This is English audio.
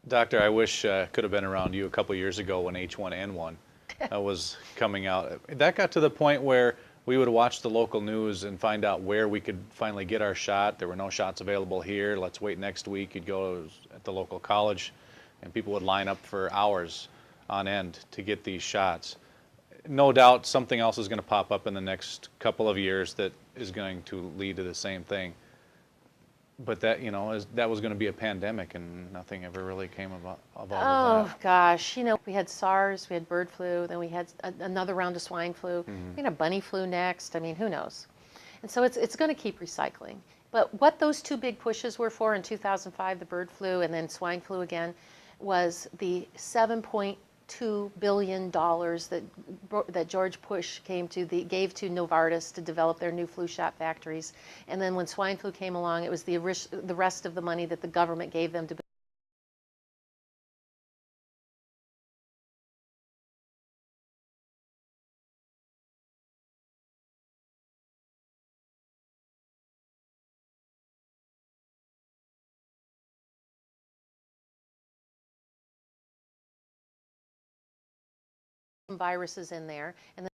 Doctor, I wish could have been around you a couple years ago when H1N1 was coming out. That got to the point where we would watch the local news and find out where we could finally get our shot. There were no shots available here. Let's wait next week. You'd go at the local college, and people would line up for hours on end to get these shots. No doubt something else is going to pop up in the next couple of years that is going to lead to the same thing. But that, that was going to be a pandemic, and nothing ever really came of all of Oh that. gosh, we had SARS, we had bird flu, then we had another round of swine flu. We had a bunny flu next. I mean, who knows? And so it's going to keep recycling. But what those two big pushes were for in 2005, the bird flu and then swine flu again, was the $7.2 billion that George Bush gave to Novartis to develop their new flu shot factories. And then when swine flu came along, it was the rest of the money that the government gave them to viruses in there. And